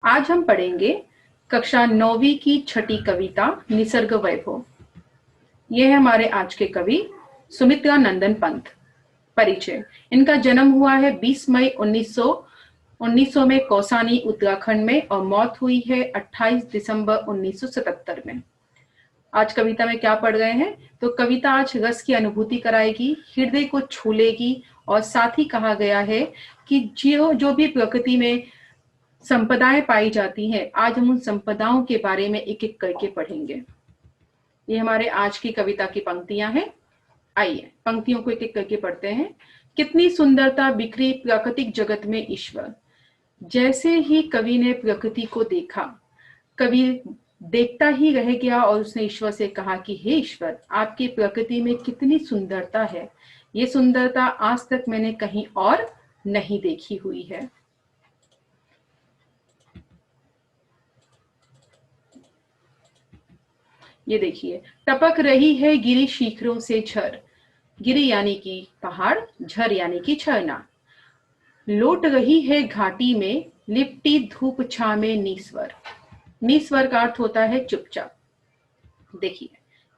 आज हम पढ़ेंगे कक्षा 9वीं की छठी कविता निसर्ग वैभव। ये है हमारे आज के कवि सुमित्रा नंदन पंत। परिचय। इनका जन्म हुआ है 20 मई 1900 में कौसानी उत्तराखंड में और मौत हुई है 28 दिसंबर 1977 में। आज कविता में क्या पढ़ रहे हैं? तो कविता आज रस की अनुभूति कराएगी, हृदय को छू लेगी और साथ ही कहा गया है कि जो भी प्रकृति में संपदाएं पाई जाती हैं, आज हम उन संपदाओं के बारे में एक एक करके पढ़ेंगे। ये हमारे आज की कविता की पंक्तियां हैं। आइए पंक्तियों को एक एक करके पढ़ते हैं। कितनी सुंदरता बिखरी प्राकृतिक जगत में ईश्वर। जैसे ही कवि ने प्रकृति को देखा, कवि देखता ही रह गया और उसने ईश्वर से कहा कि हे ईश्वर, आपकी प्रकृति में कितनी सुंदरता है। ये सुंदरता आज तक मैंने कहीं और नहीं देखी हुई है। ये देखिए, टपक रही है गिरी शिखरों से झर। गिरी यानी कि पहाड़, झर यानी कि झरना। लौट रही है घाटी में लिपटी धूप छां में नीस्वर। नीस्वर का अर्थ होता है चुपचाप। देखिए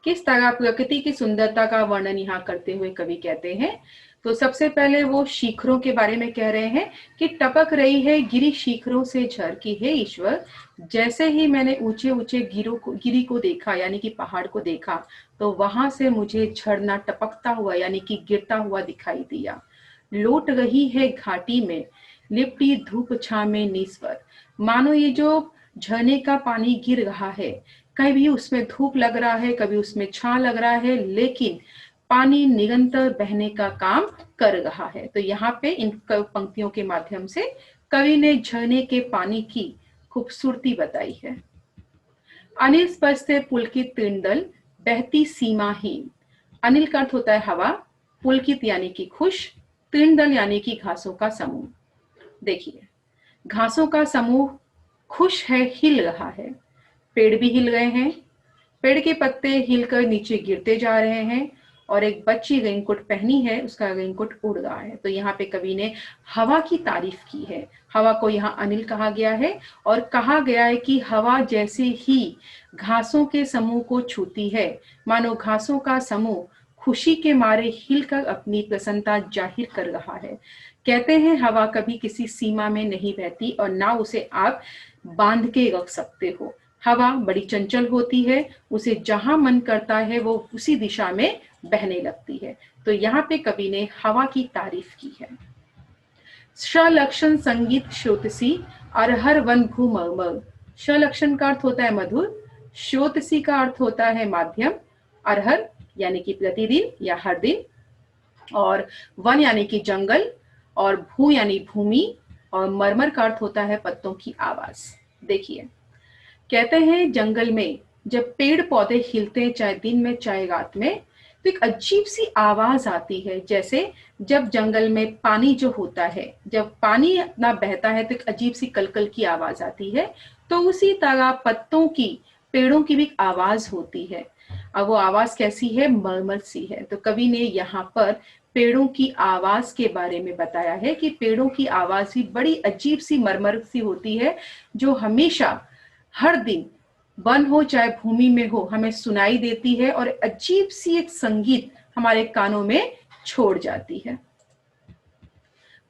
किस तरह प्रकृति की सुंदरता का वर्णन यहाँ करते हुए कवि कहते हैं। तो सबसे पहले वो शिखरों के बारे में कह रहे हैं कि टपक रही है गिरी शिखरों से झर की हे ईश्वर, जैसे ही मैंने ऊंचे ऊंचे गिरी को देखा यानी कि पहाड़ को देखा, तो वहां से मुझे झरना टपकता हुआ यानी कि गिरता हुआ दिखाई दिया। लौट रही है घाटी में लिपटी धूप छां में नीस्वर। मानो ये जो झरने का पानी गिर रहा है, कभी उसमें धूप लग रहा है, कभी उसमें छां लग रहा है, लेकिन पानी निरंतर बहने का काम कर रहा है। तो यहाँ पे इन पंक्तियों के माध्यम से कवि ने झरने के पानी की खूबसूरती बताई है। अनिल स्पर्श से पुलकित तृणदल बहती सीमाहीन। अनिल का अर्थ होता है हवा, पुलकित यानी कि खुश, तृणदल यानी कि घासों का समूह। देखिए घासों का समूह खुश है, हिल रहा है। पेड़ भी हिल रहे हैं, पेड़ के पत्ते हिलकर नीचे गिरते जा रहे हैं और एक बच्ची रेनकोट पहनी है, उसका रेनकोट उड़ रहा है। तो यहाँ पे कवि ने हवा की तारीफ की है। हवा को यहाँ अनिल कहा गया है और कहा गया है कि हवा जैसे ही घासों के समूह को छूती है, मानो घासों का समूह खुशी के मारे हिलकर अपनी प्रसन्नता जाहिर कर रहा है। कहते हैं हवा कभी किसी सीमा में नहीं बहती और ना उसे आप बांध के रख सकते हो। हवा बड़ी चंचल होती है, उसे जहां मन करता है वो उसी दिशा में बहने लगती है। तो यहाँ पे कवि ने हवा की तारीफ की है। सलक्षण संगीत श्रोतसी अरहर वन भूमर्मर। सलक्षण का अर्थ होता है मधुर, श्रोतसी का अर्थ होता है माध्यम, अरहर यानी कि प्रतिदिन या हर दिन, और वन यानी कि जंगल, और भू यानी भूमि, और मरमर का अर्थ होता है पत्तों की आवाज। देखिए कहते हैं जंगल में जब पेड़ पौधे हिलते हैं, चाहे दिन में चाहे रात में, तो एक अजीब सी आवाज आती है। जैसे जब जंगल में पानी जो होता है, जब पानी अपना बहता है तो एक अजीब सी कलकल की आवाज आती है। तो उसी तरह पत्तों की, पेड़ों की भी आवाज होती है। अब वो आवाज कैसी है? मरमर सी है। तो कवि ने यहाँ पर पेड़ों की आवाज के बारे में बताया है कि पेड़ों की आवाज भी बड़ी अजीब सी मरमर सी होती है, जो हमेशा हर दिन वन हो चाहे भूमि में हो हमें सुनाई देती है और अजीब सी एक संगीत हमारे कानों में छोड़ जाती है।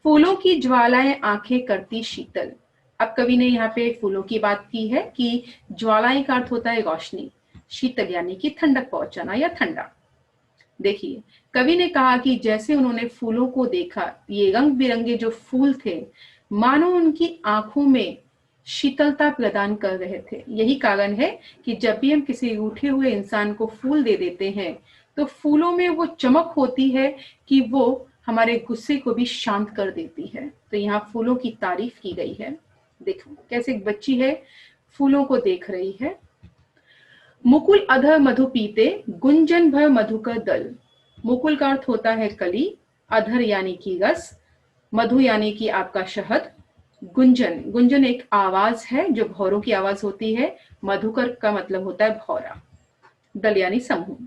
फूलों की ज्वालाएं आंखें करती शीतल। अब कवि ने यहाँ पे फूलों की बात की है कि ज्वालाएं का अर्थ होता है रोशनी, शीतल यानी कि ठंडक पहुंचाना या ठंडा। देखिए कवि ने कहा कि जैसे उन्होंने फूलों को देखा, ये रंग बिरंगे जो फूल थे मानो उनकी आंखों में शीतलता प्रदान कर रहे थे। यही कारण है कि जब भी हम किसी रूठे हुए इंसान को फूल दे देते हैं तो फूलों में वो चमक होती है कि वो हमारे गुस्से को भी शांत कर देती है। तो यहाँ फूलों की तारीफ की गई है। देखो कैसे एक बच्ची है, फूलों को देख रही है। मुकुल अधर मधु पीते गुंजन भर मधुकर दल। मुकुल का अर्थ होता है कली, अधर यानी कि रस, मधु यानी कि आपका शहद, गुंजन, गुंजन एक आवाज है जो भौरों की आवाज होती है, मधुकर का मतलब होता है भौरा, दल यानी समूह।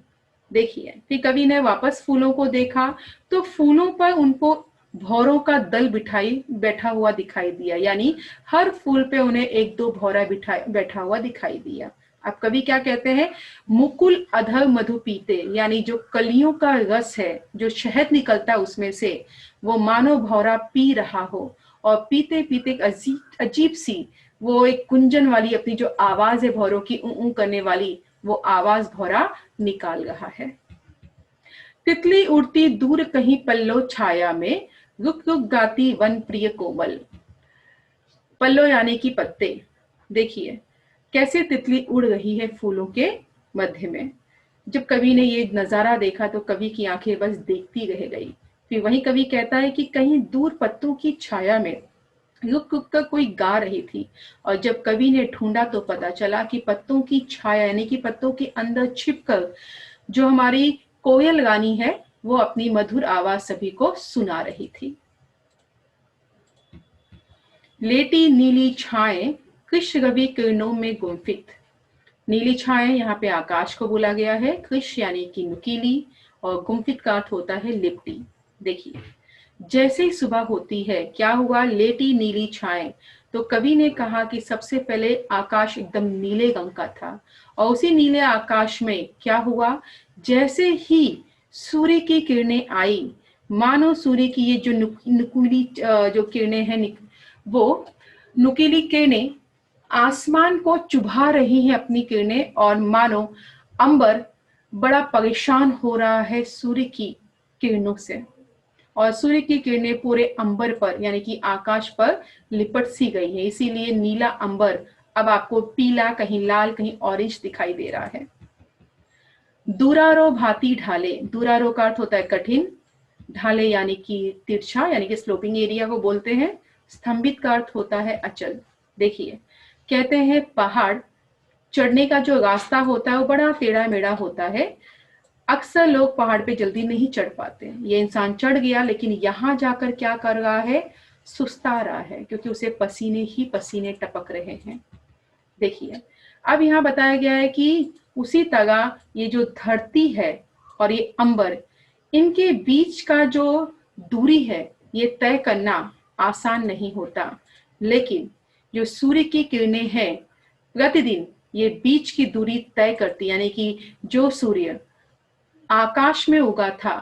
देखिए फिर कवि ने वापस फूलों को देखा तो फूलों पर उनको भौरों का दल बिठाई बैठा हुआ दिखाई दिया, यानी हर फूल पे उन्हें एक दो भौरा बैठा हुआ दिखाई दिया। अब कवि क्या कहते हैं, मुकुल अधर मधु पीते, यानी जो कलियों का रस है, जो शहद निकलता है उसमें से, वो मानो भौरा पी रहा हो, और पीते पीते एक अजीब सी वो एक कुंजन वाली अपनी जो आवाज है भौरों की, ऊ करने वाली, वो आवाज भौरा निकाल रहा है। तितली उड़ती दूर कहीं पल्लो छाया में, रुक रुक गाती वन प्रिय कोमल। पल्लो यानी कि पत्ते, देखिए कैसे तितली उड़ रही है फूलों के मध्य में। जब कवि ने ये नजारा देखा तो कवि की आंखें बस देखती रह गई। फिर वही कवि कहता है कि कहीं दूर पत्तों की छाया में रुक रुक कर कोई गा रही थी, और जब कवि ने ढूंढा तो पता चला कि पत्तों की छाया यानी कि पत्तों के अंदर छिपकर जो हमारी कोयल रानी है, वो अपनी मधुर आवाज सभी को सुना रही थी। लेटी नीली छाएं कृष्ण रवि किरणों में गुंफित। नीली छाएं यहाँ पे आकाश को बोला गया है, कृष्ण यानी कि नुकीली, और गुंफित का अर्थ होता है लिपटी। देखिए जैसे ही सुबह होती है, क्या हुआ, लेटी नीली छाएं, तो कवि ने कहा कि सबसे पहले आकाश एकदम नीले रंग का था, और उसी नीले आकाश में क्या हुआ, जैसे ही सूर्य की किरणें आई, मानो सूर्य की ये जो नुकीली जो किरणें हैं, वो नुकीली किरणें आसमान को चुभा रही हैं अपनी किरणें, और मानो अंबर बड़ा परेशान हो रहा है सूर्य की किरणों से, और सूर्य की किरणें पूरे अंबर पर यानी कि आकाश पर लिपट सी गई है। इसीलिए नीला अंबर अब आपको पीला, कहीं लाल, कहीं ऑरेंज दिखाई दे रहा है। दूरारो भांति ढाले, दूरारो का अर्थ होता है कठिन, ढाले यानी कि तिरछा, यानी कि स्लोपिंग एरिया को बोलते हैं। स्तंभित का अर्थ होता है अचल। देखिए कहते हैं पहाड़ चढ़ने का जो रास्ता होता है वो बड़ा टेढ़ा मेढ़ा होता है, अक्सर लोग पहाड़ पे जल्दी नहीं चढ़ पाते। ये इंसान चढ़ गया, लेकिन यहाँ जाकर क्या कर रहा है, सुस्ता रहा है, क्योंकि उसे पसीने ही पसीने टपक रहे हैं। देखिए अब यहाँ बताया गया है कि उसी तरह ये जो धरती है और ये अंबर, इनके बीच का जो दूरी है ये तय करना आसान नहीं होता, लेकिन जो सूर्य की किरणें हैं प्रतिदिन ये बीच की दूरी तय करती, यानी कि जो सूर्य आकाश में उगा था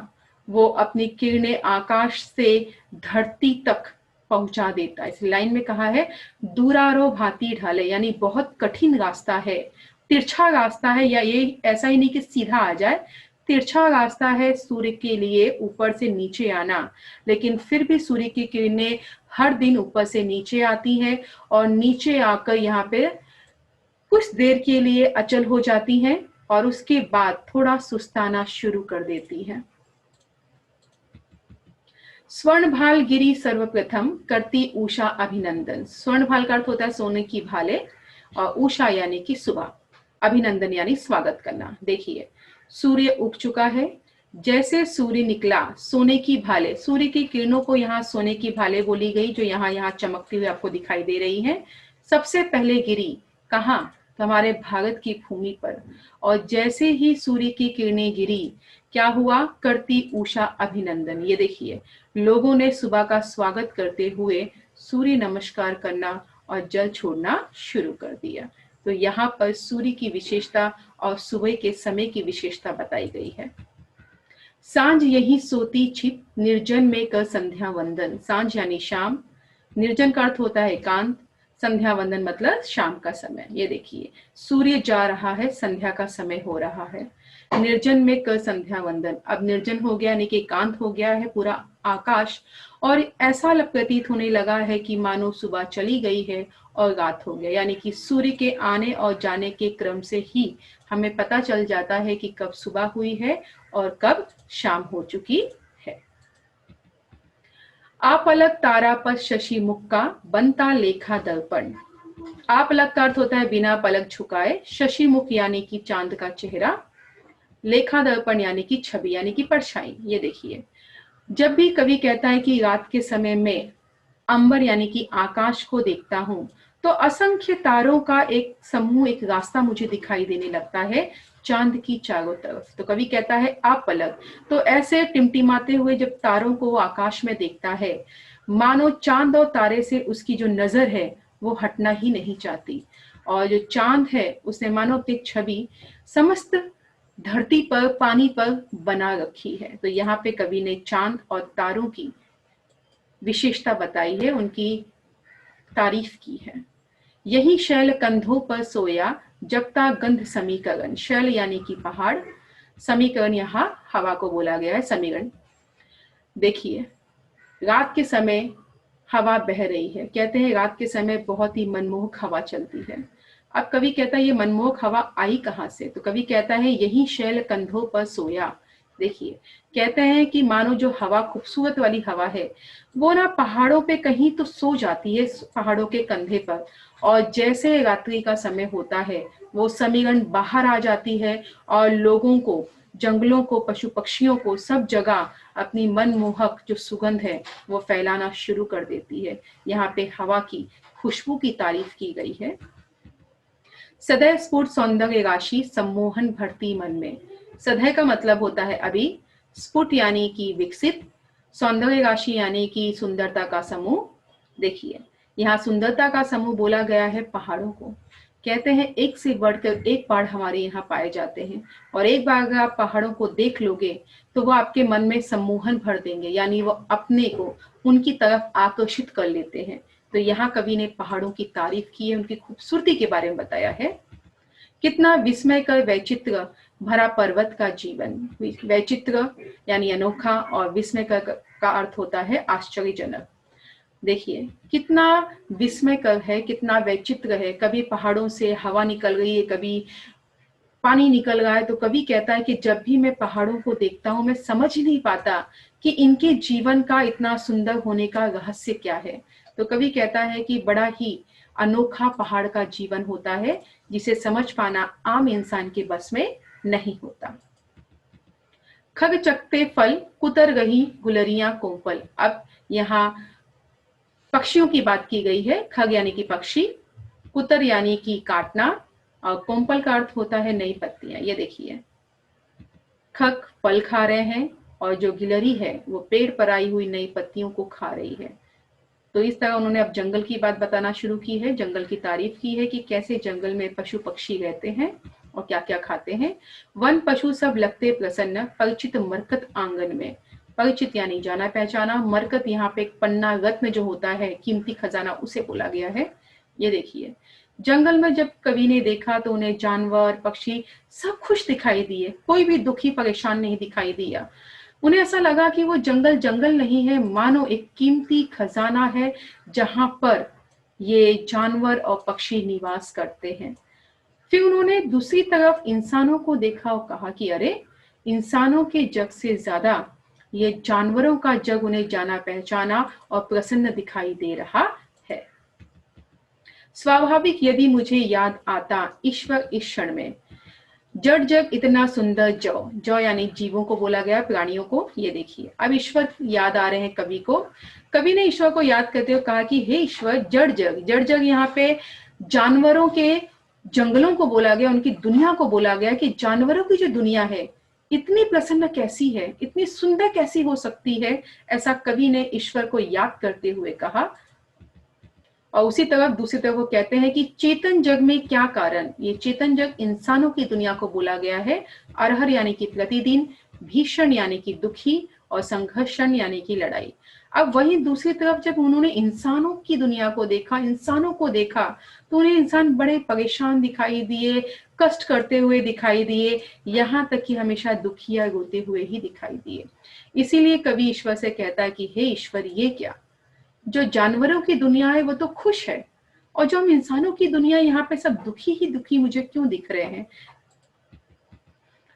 वो अपनी किरणें आकाश से धरती तक पहुंचा देता है। इस लाइन में कहा है दूरारो भांति ढाले, यानी बहुत कठिन रास्ता है, तिरछा रास्ता है, या ये ऐसा ही नहीं कि सीधा आ जाए, तिरछा रास्ता है सूर्य के लिए ऊपर से नीचे आना, लेकिन फिर भी सूर्य की किरणें हर दिन ऊपर से नीचे आती हैं, और नीचे आकर यहाँ पे कुछ देर के लिए अचल हो जाती हैं, और उसके बाद थोड़ा सुस्ताना शुरू कर देती हैं। स्वर्णभाल गिरी सर्वप्रथम करती उषा अभिनंदन। स्वर्णभाल का अर्थ होता है सोने की भाले, और उषा यानी कि सुबह, अभिनंदन यानी स्वागत करना। देखिए सूर्य उग चुका है, जैसे सूर्य निकला सोने की भाले, सूर्य की किरणों को यहाँ सोने की भाले बोली गई, जो यहाँ चमकती हुई आपको दिखाई दे रही है। सबसे पहले गिरी कहाँ, तो हमारे भारत की भूमि पर, और जैसे ही सूर्य की किरणें गिरी क्या हुआ, करती उषा अभिनंदन। ये देखिए लोगों ने सुबह का स्वागत करते हुए सूर्य नमस्कार करना और जल छोड़ना शुरू कर दिया। तो यहाँ पर सूर्य की विशेषता और सुबह के समय की विशेषता बताई गई है। सांझ यही सोती छिप निर्जन में कर संध्या वंदन। सांझ यानी शाम, निर्जन का अर्थ होता है एकांत, संध्या वंदन मतलब शाम का समय। ये देखिए सूर्य जा रहा है, संध्या का समय हो रहा है। निर्जन में कर संध्या वंदन, अब निर्जन हो गया यानी कि एकांत हो गया है पूरा आकाश, और ऐसा प्रतीत होने लगा है कि मानो सुबह चली गई है और रात हो गया, यानी कि सूर्य के आने और जाने के क्रम से ही हमें पता चल जाता है कि कब सुबह हुई है और कब शाम हो चुकी है। आप अलग तारा पर शशि मुख का बनता लेखा दर्पण। आप अलग का अर्थ होता है बिना पलक झुकाए, शशि मुख यानी कि चांद का चेहरा, लेखा दर्पण यानी कि छवि यानी कि परछाई। ये देखिए जब भी कवि कहता है कि रात के समय में अंबर यानी कि आकाश को देखता हूं, तो असंख्य तारों का एक समूह, एक रास्ता मुझे दिखाई देने लगता है चांद की चारों तरफ। तो कवि कहता है आप पलक। तो ऐसे टिमटिमाते हुए जब तारों को वो आकाश में देखता है, मानो चांद और तारे से उसकी जो नजर है वो हटना ही नहीं चाहती। और जो चांद है उसने मानो अपनी छवि समस्त धरती पर, पानी पर बना रखी है। तो यहाँ पे कवि ने चांद और तारों की विशेषता बताई है, उनकी तारीफ की है। यही शैल कंधों पर सोया, जगता गंध समीकरण। शैल यानी कि पहाड़, समीकरण यहाँ हवा को बोला गया है, समीकरण। देखिए रात के समय हवा बह रही है, कहते हैं रात के समय बहुत ही मनमोहक हवा चलती है। अब कवि कहता है ये मनमोहक हवा आई कहाँ से? तो कवि कहता है यही शैल कंधों पर सोया। देखिए कहते हैं कि मानो जो हवा, खूबसूरत वाली हवा है, वो ना पहाड़ों पे कहीं तो सो जाती है, पहाड़ों के कंधे पर, और जैसे रात्रि का समय होता है वो समीरण बाहर आ जाती है और लोगों को, जंगलों को, पशु पक्षियों को, सब जगह अपनी मनमोहक जो सुगंध है वो फैलाना शुरू कर देती है। यहाँ पे हवा की खुशबू की तारीफ की गई है। सदैव स्फुट सौंदर्य राशि सम्मोहन भरती मन में। सदैव का मतलब होता है अभी, स्फुट यानी कि विकसित, सौंदर्य राशि यानी कि सुंदरता का समूह। देखिए यहाँ सुंदरता का समूह बोला गया है पहाड़ों को। कहते हैं एक से बढ़कर एक पहाड़ हमारे यहाँ पाए जाते हैं, और एक बार अगर आप पहाड़ों को देख लोगे तो वो आपके मन में सम्मोहन भर देंगे, यानी वो अपने को उनकी तरफ आकर्षित कर लेते हैं। तो यहाँ कवि ने पहाड़ों की तारीफ की है, उनकी खूबसूरती के बारे में बताया है। कितना विस्मय कर वैचित्र भरा पर्वत का जीवन। वैचित्र यानी अनोखा, और विस्मय का अर्थ होता है आश्चर्यजनक। देखिए कितना विस्मय कर है, कितना वैचित्र है। कभी पहाड़ों से हवा निकल रही है, कभी पानी निकल रहा है। तो कवि कहता है कि जब भी मैं पहाड़ों को देखता हूं मैं समझ ही नहीं पाता कि इनके जीवन का इतना सुंदर होने का रहस्य क्या है। तो कवि कहता है कि बड़ा ही अनोखा पहाड़ का जीवन होता है, जिसे समझ पाना आम इंसान के बस में नहीं होता। खग चकते फल कुतर रही गुलरियां कोंपल। अब यहाँ पक्षियों की बात की गई है। खग यानी कि पक्षी, कुतर यानी कि काटना, और कोंपल का अर्थ होता है नई पत्तियां। ये देखिए खग फल खा रहे हैं और जो गिलहरी है वो पेड़ पर आई हुई नई पत्तियों को खा रही है। तो इस तरह उन्होंने अब जंगल की बात बताना शुरू की है, जंगल की तारीफ की है कि कैसे जंगल में पशु पक्षी रहते हैं और क्या क्या खाते हैं। वन पशु सब लगते प्रसन्न, परिचित मरकत आंगन में। परिचित यानी जाना पहचाना, मरकत यहाँ पे एक पन्ना रत्न जो होता है, कीमती खजाना, उसे बोला गया है। ये देखिए जंगल में जब कवि ने देखा तो उन्हें जानवर, पक्षी सब खुश दिखाई दिए, कोई भी दुखी परेशान नहीं दिखाई दिया। उन्हें ऐसा लगा कि वो जंगल जंगल नहीं है, मानो एक कीमती खजाना है जहां पर ये जानवर और पक्षी निवास करते हैं। फिर उन्होंने दूसरी तरफ इंसानों को देखा और कहा कि अरे, इंसानों के जग से ज्यादा ये जानवरों का जग उन्हें जाना पहचाना और प्रसन्न दिखाई दे रहा है। स्वाभाविक यदि मुझे याद आता ईश्वर इस क्षण में, जड़ जग इतना सुंदर जौ। जौ यानी जीवों को बोला गया, प्राणियों को। ये देखिए अब ईश्वर याद आ रहे हैं कवि को। कवि ने ईश्वर को याद करते हुए कहा कि हे ईश्वर, जड़ जग, जड़ जग यहाँ पे जानवरों के जंगलों को बोला गया, उनकी दुनिया को बोला गया कि जानवरों की जो दुनिया है इतनी प्रसन्न कैसी है, इतनी सुंदर कैसी हो सकती है, ऐसा कवि ने ईश्वर को याद करते हुए कहा। और उसी तरफ दूसरी तरफ वो कहते हैं कि चेतन जग में क्या कारण। ये चेतन जग इंसानों की दुनिया को बोला गया है। अरहर यानी कि प्रतिदिन, भीषण यानी कि दुखी, और संघर्षण यानी कि लड़ाई। अब वहीं दूसरी तरफ जब उन्होंने इंसानों की दुनिया को देखा, इंसानों को देखा, तो उन्हें इंसान बड़े परेशान दिखाई दिए, कष्ट करते हुए दिखाई दिए, यहाँ तक कि हमेशा दुखी या रोते हुए ही दिखाई दिए। इसीलिए कवि ईश्वर से कहता है कि हे ईश्वर, ये क्या, जो जानवरों की दुनिया है वो तो खुश है, और जो हम इंसानों की दुनिया यहाँ पे सब दुखी ही दुखी मुझे क्यों दिख रहे हैं।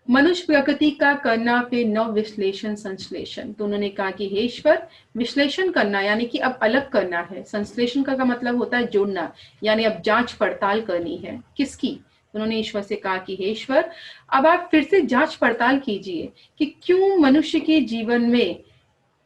मनुष्य प्रकृति का करना पे नव विश्लेषण संश्लेषण। तो उन्होंने कहा कि हे ईश्वर, विश्लेषण करना यानी कि अब अलग करना है। संश्लेषण का मतलब होता है जोड़ना, यानी अब जांच पड़ताल करनी है। किसकी? उन्होंने ईश्वर से कहा कि हे ईश्वर, अब आप फिर से जांच पड़ताल कीजिए कि क्यों मनुष्य के जीवन में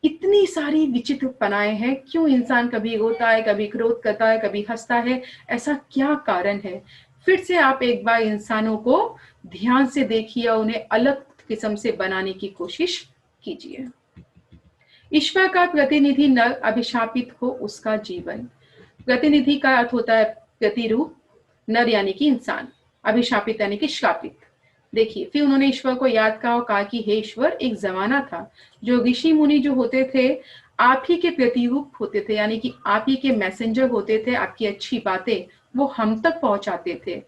इतनी सारी विचित्र पनाएं हैं, क्यों इंसान कभी रोता है, कभी क्रोध करता है, कभी हंसता है, ऐसा क्या कारण है? फिर से आप एक बार इंसानों को ध्यान से देखिए और उन्हें अलग किस्म से बनाने की कोशिश कीजिए। ईश्वर का प्रतिनिधि नर अभिशापित हो उसका जीवन। प्रतिनिधि का अर्थ होता है प्रतिरूप, नर यानी कि इंसान, अभिशापित यानी कि श्रापित। देखिए, फिर उन्होंने ईश्वर को याद कहा और कहा कि हे ईश्वर, एक जमाना था जो ऋषि मुनि जो होते थे आप ही के प्रतिरूप होते थे, यानी कि आप ही के मैसेंजर होते थे, आपकी अच्छी बातें वो हम तक पहुंचाते थे।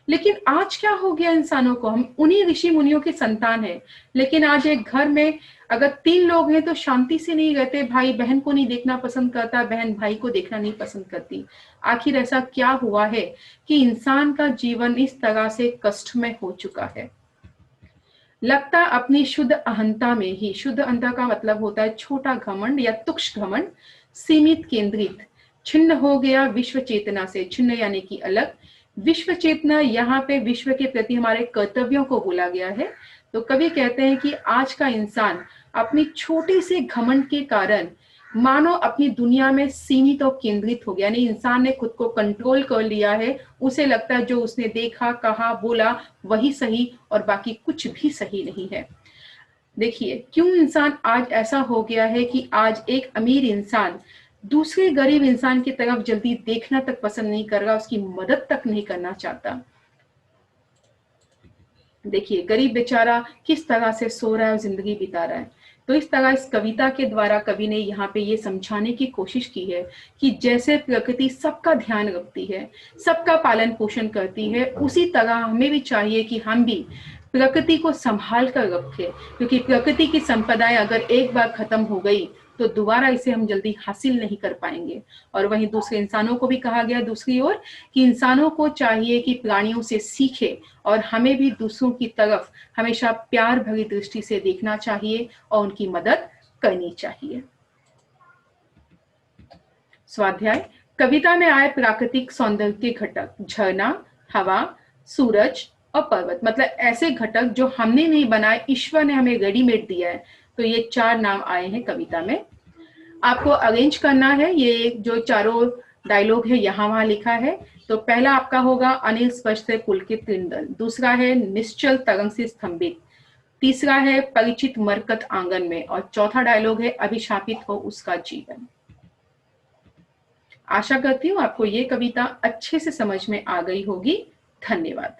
लेकिन आज क्या हो गया इंसानों को? हम उन्हीं ऋषि मुनियों की संतान है, लेकिन आज एक घर में अगर 3 लोग हैं तो शांति से नहीं रहते, भाई बहन को नहीं देखना पसंद करता, बहन भाई को देखना नहीं पसंद करती। आखिर ऐसा क्या हुआ है कि इंसान का जीवन इस तरह से कष्टमय हो चुका है? लगता अपनी शुद्ध अहंता में ही, शुद्ध अहंता का मतलब होता है छोटा घमंड या तुक्ष घमंड, सीमित केंद्रित, छिन्न हो गया विश्व चेतना से। छिन्न यानी कि अलग। विश्व चेतना, यहाँ पे विश्व के प्रति हमारे कर्तव्यों को बोला गया है। तो कवि कहते हैं कि आज का इंसान अपनी छोटे से घमंड के कारण मानो अपनी दुनिया में सीमित और केंद्रित हो गया, यानी इंसान ने खुद को कंट्रोल कर लिया है। उसे लगता है जो उसने देखा, कहा, बोला वही सही और बाकी कुछ भी सही नहीं है। देखिए, क्यों इंसान आज ऐसा हो गया है कि आज एक अमीर इंसान दूसरे गरीब इंसान की तरफ जल्दी देखना तक पसंद नहीं कर रहा, उसकी मदद तक नहीं करना चाहता। देखिए, गरीब बेचारा किस तरह से सो रहा है और जिंदगी बिता रहा है। तो इस तरह इस कविता के द्वारा कवि ने यहाँ पे ये समझाने की कोशिश की है कि जैसे प्रकृति सबका ध्यान रखती है, सबका पालन पोषण करती है, उसी तरह हमें भी चाहिए कि हम भी प्रकृति को संभाल कर रखें, क्योंकि प्रकृति की संपदाएं अगर एक बार खत्म हो गई तो दोबारा इसे हम जल्दी हासिल नहीं कर पाएंगे। और वहीं दूसरे इंसानों को भी कहा गया दूसरी ओर कि इंसानों को चाहिए कि प्राणियों से सीखे और हमें भी दूसरों की तरफ हमेशा प्यार भरी दृष्टि से देखना चाहिए और उनकी मदद करनी चाहिए। स्वाध्याय। कविता में आए प्राकृतिक सौंदर्य के घटक झरना, हवा, सूरज और पर्वत, मतलब ऐसे घटक जो हमने नहीं बनाए, ईश्वर ने हमें रेडीमेड दिया है। तो ये 4 नाम आए हैं कविता में। आपको अरेंज करना है, ये जो चारों डायलॉग है यहाँ वहां लिखा है। तो पहला आपका होगा अनिल स्पर्श से पुलकित कृंदल, दूसरा है निश्चल तरंग से स्तंभित, तीसरा है परिचित मरकत आंगन में, और चौथा डायलॉग है अभिशापित हो उसका जीवन। आशा करती हूँ आपको ये कविता अच्छे से समझ में आ गई होगी। धन्यवाद।